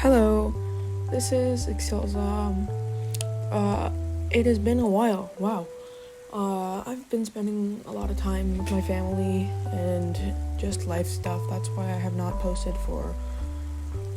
Hello, this is Excelza. It has been a while. Wow. I've been spending a lot of time with my family and just life stuff. That's why I have not posted for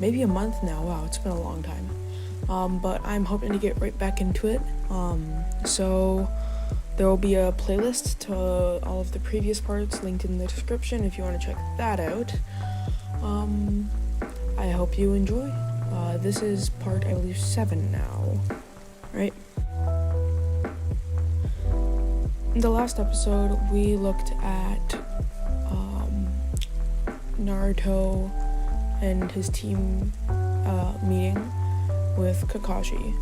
maybe a month now. Wow, it's been a long time. But I'm hoping to get right back into it. So there will be a playlist to all of the previous parts linked in the description if you want to check that out. I hope you enjoy. This is part, I believe, 7 now, right? In the last episode, we looked at Naruto and his team meeting with Kakashi,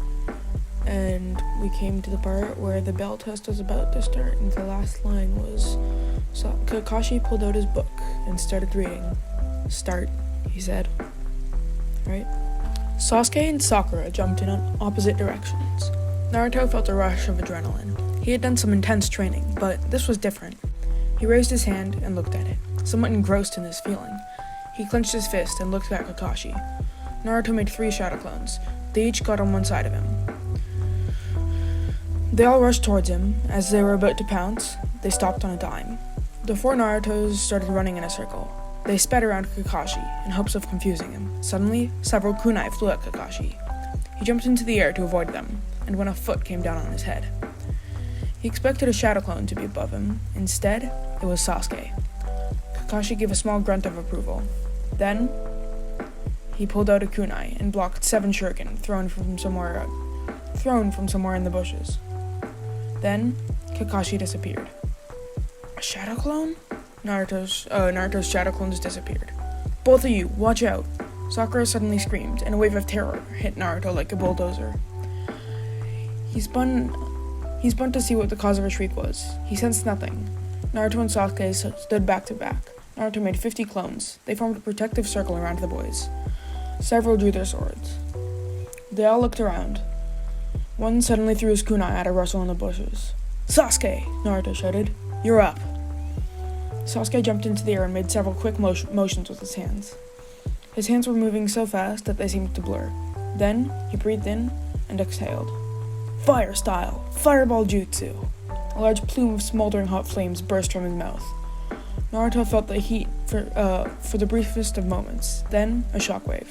and we came to the part where the bell test was about to start, and the last line was, so Kakashi pulled out his book and started reading. Start, he said. Right? Sasuke and Sakura jumped in opposite directions. Naruto felt a rush of adrenaline. He had done some intense training, but this was different. He raised his hand and looked at it, somewhat engrossed in this feeling. He clenched his fist and looked at Kakashi. Naruto made 3 shadow clones. They each got on one side of him. They all rushed towards him. As they were about to pounce, they stopped on a dime. The 4 Narutos started running in a circle. They sped around Kakashi in hopes of confusing him. Suddenly, several kunai flew at Kakashi. He jumped into the air to avoid them, and when a foot came down on his head. He expected a shadow clone to be above him. Instead, it was Sasuke. Kakashi gave a small grunt of approval. Then, he pulled out a kunai and blocked 7 shuriken thrown from somewhere in the bushes. Then, Kakashi disappeared. A shadow clone? Naruto's shadow clones disappeared. Both of you, watch out! Sakura suddenly screamed, and a wave of terror hit Naruto like a bulldozer. He spun to see what the cause of her shriek was. He sensed nothing. Naruto and Sasuke stood back to back. Naruto made 50 clones. They formed a protective circle around the boys. Several drew their swords. They all looked around. One suddenly threw his kunai at a rustle in the bushes. Sasuke! Naruto shouted. You're up! Sasuke jumped into the air and made several quick motions with his hands. His hands were moving so fast that they seemed to blur. Then, he breathed in and exhaled. Fire style! Fireball jutsu! A large plume of smoldering hot flames burst from his mouth. Naruto felt the heat for the briefest of moments, then a shockwave.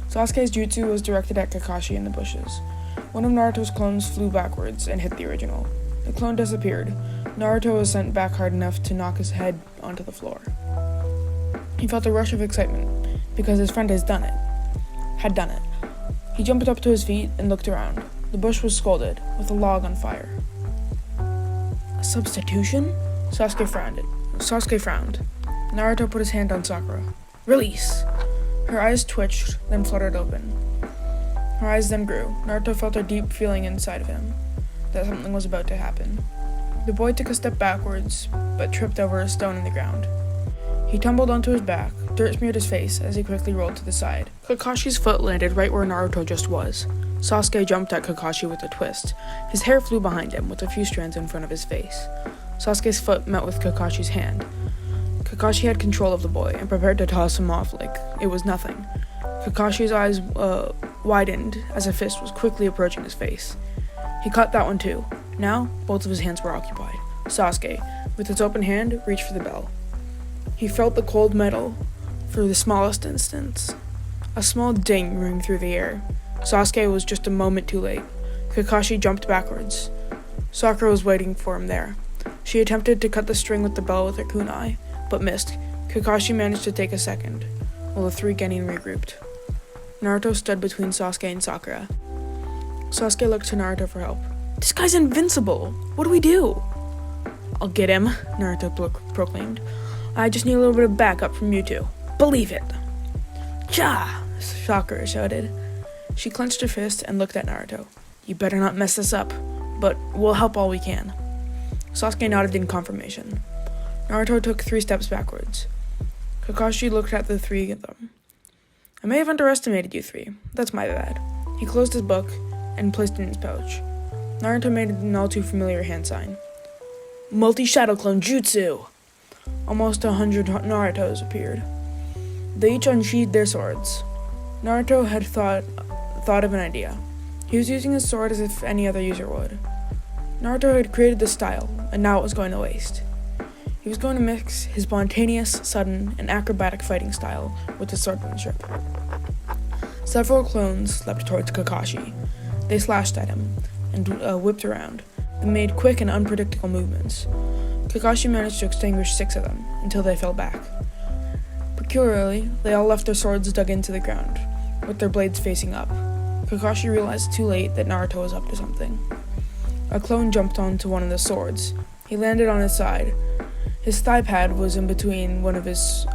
Sasuke's jutsu was directed at Kakashi in the bushes. One of Naruto's clones flew backwards and hit the original. The clone disappeared. Naruto was sent back hard enough to knock his head onto the floor. He felt a rush of excitement, because his friend had done it. He jumped up to his feet and looked around. The bush was scalded, with a log on fire. A substitution? Sasuke frowned. Naruto put his hand on Sakura. Release! Her eyes twitched, then fluttered open. Her eyes then grew. Naruto felt a deep feeling inside of him that something was about to happen. The boy took a step backwards, but tripped over a stone in the ground. He tumbled onto his back. Dirt smeared his face as he quickly rolled to the side. Kakashi's foot landed right where Naruto just was. Sasuke jumped at Kakashi with a twist. His hair flew behind him, with a few strands in front of his face. Sasuke's foot met with Kakashi's hand. Kakashi had control of the boy and prepared to toss him off like it was nothing. Kakashi's eyes widened as a fist was quickly approaching his face. He caught that one too. Now, both of his hands were occupied. Sasuke, with his open hand, reached for the bell. He felt the cold metal for the smallest instance. A small ding rang through the air. Sasuke was just a moment too late. Kakashi jumped backwards. Sakura was waiting for him there. She attempted to cut the string with the bell with her kunai, but missed. Kakashi managed to take a second, while the 3 genin regrouped. Naruto stood between Sasuke and Sakura. Sasuke looked to Naruto for help. This guy's invincible! What do we do? I'll get him, Naruto proclaimed. I just need a little bit of backup from you two. Believe it! Cha! Sakura shouted. She clenched her fist and looked at Naruto. You better not mess this up, but we'll help all we can. Sasuke nodded in confirmation. Naruto took 3 steps backwards. Kakashi looked at the 3 of them. I may have underestimated you 3. That's my bad. He closed his book and placed it in his pouch. Naruto made an all-too-familiar hand sign. Multi-shadow clone jutsu! Almost 100 Narutos appeared. They each unsheathed their swords. Naruto had thought of an idea. He was using his sword as if any other user would. Naruto had created this style, and now it was going to waste. He was going to mix his spontaneous, sudden, and acrobatic fighting style with his swordsmanship. Several clones leapt towards Kakashi. They slashed at him and whipped around, and made quick and unpredictable movements. Kakashi managed to extinguish 6 of them until they fell back. Peculiarly, they all left their swords dug into the ground, with their blades facing up. Kakashi realized too late that Naruto was up to something. A clone jumped onto one of the swords. He landed on his side. His thigh pad was in between one of his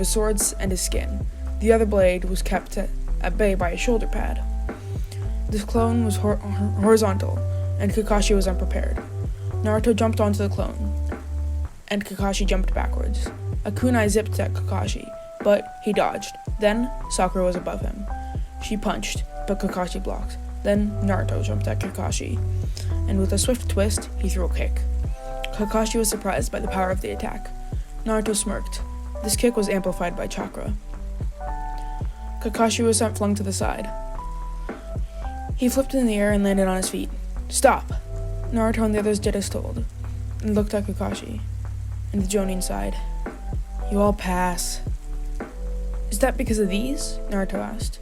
swords and his skin. The other blade was kept at bay by a shoulder pad. This clone was horizontal, and Kakashi was unprepared. Naruto jumped onto the clone, and Kakashi jumped backwards. A kunai zipped at Kakashi, but he dodged. Then, Sakura was above him. She punched, but Kakashi blocked. Then, Naruto jumped at Kakashi, and with a swift twist, he threw a kick. Kakashi was surprised by the power of the attack. Naruto smirked. This kick was amplified by chakra. Kakashi was flung to the side. He flipped in the air and landed on his feet. Stop! Naruto and the others did as told, and looked at Kakashi, and the Jonin sighed. You all pass. Is that because of these? Naruto asked.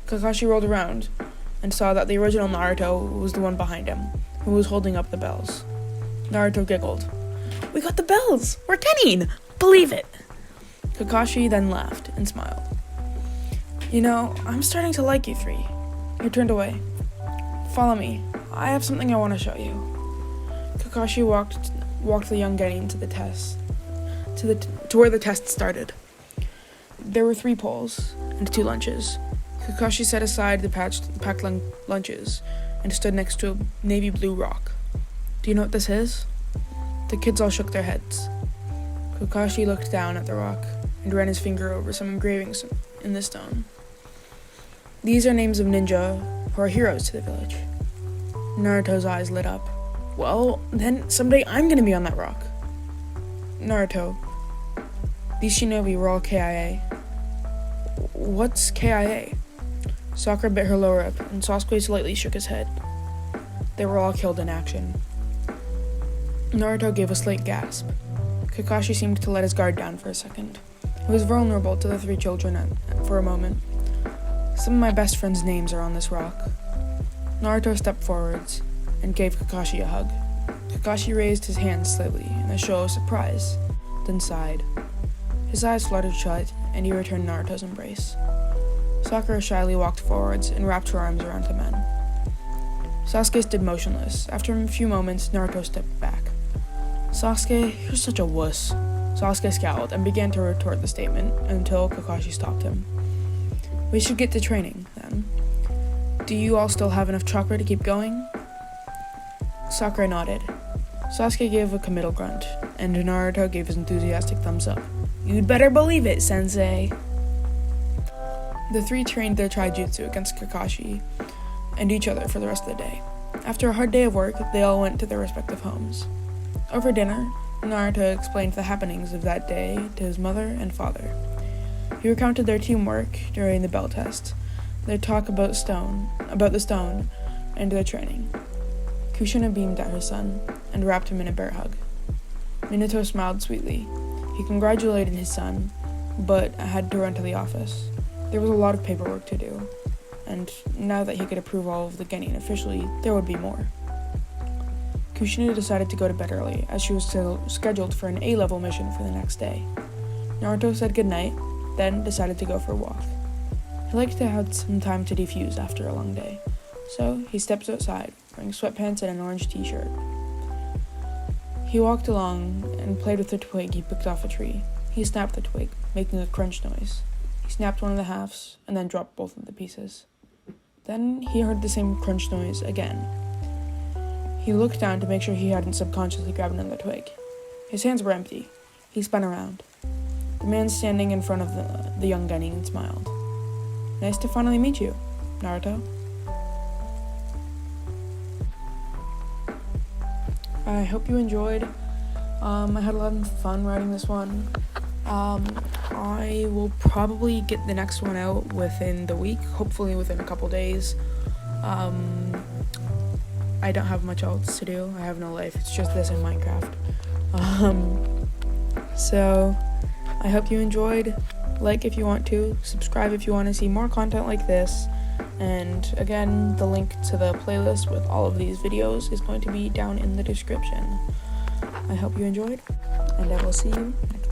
Kakashi rolled around, and saw that the original Naruto was the one behind him, who was holding up the bells. Naruto giggled. We got the bells! We're getting! Believe it! Kakashi then laughed and smiled. You know, I'm starting to like you 3. He turned away. Follow me. I have something I want to show you. Kakashi walked the young Genin to where the test started. There were 3 poles and 2 lunches. Kakashi set aside the packed lunches and stood next to a navy blue rock. Do you know what this is? The kids all shook their heads. Kakashi looked down at the rock and ran his finger over some engravings in the stone. These are names of ninja who are heroes to the village. Naruto's eyes lit up. Well, then someday I'm gonna be on that rock. Naruto, these shinobi were all KIA. What's KIA? Sakura bit her lower lip, and Sasuke slightly shook his head. They were all killed in action. Naruto gave a slight gasp. Kakashi seemed to let his guard down for a second. He was vulnerable to the 3 children for a moment. Some of my best friends' names are on this rock. Naruto stepped forwards and gave Kakashi a hug. Kakashi raised his hands slightly in a show of surprise, then sighed. His eyes fluttered shut, and he returned Naruto's embrace. Sakura shyly walked forwards and wrapped her arms around the men. Sasuke stood motionless. After a few moments, Naruto stepped back. Sasuke, you're such a wuss. Sasuke scowled and began to retort the statement until Kakashi stopped him. We should get to training, then. Do you all still have enough chakra to keep going? Sakura nodded. Sasuke gave a committal grunt, and Naruto gave his enthusiastic thumbs up. You'd better believe it, sensei. The 3 trained their taijutsu against Kakashi and each other for the rest of the day. After a hard day of work, they all went to their respective homes. Over dinner, Naruto explained the happenings of that day to his mother and father. He recounted their teamwork during the bell test, their talk about the stone, and their training. Kushina beamed at her son and wrapped him in a bear hug. Minato smiled sweetly. He congratulated his son, but had to run to the office. There was a lot of paperwork to do, and now that he could approve all of the Genin officially, there would be more. Kushina decided to go to bed early, as she was still scheduled for an A-level mission for the next day. Naruto said goodnight, then decided to go for a walk. He liked to have some time to defuse after a long day, so he stepped outside, wearing sweatpants and an orange t-shirt. He walked along and played with the twig he picked off a tree. He snapped the twig, making a crunch noise. He snapped one of the halves, and then dropped both of the pieces. Then he heard the same crunch noise again. He looked down to make sure he hadn't subconsciously grabbed another twig. His hands were empty. He spun around. The man standing in front of the young Genin smiled. Nice to finally meet you, Naruto. I hope you enjoyed. I had a lot of fun writing this one. I will probably get the next one out within the week, hopefully within a couple days. I don't have much else to do. I have no life. It's just this and Minecraft. So I hope you enjoyed. Like if you want to, subscribe if you want to see more content like this. And again, the link to the playlist with all of these videos is going to be down in the description. I hope you enjoyed, and I will see you next time.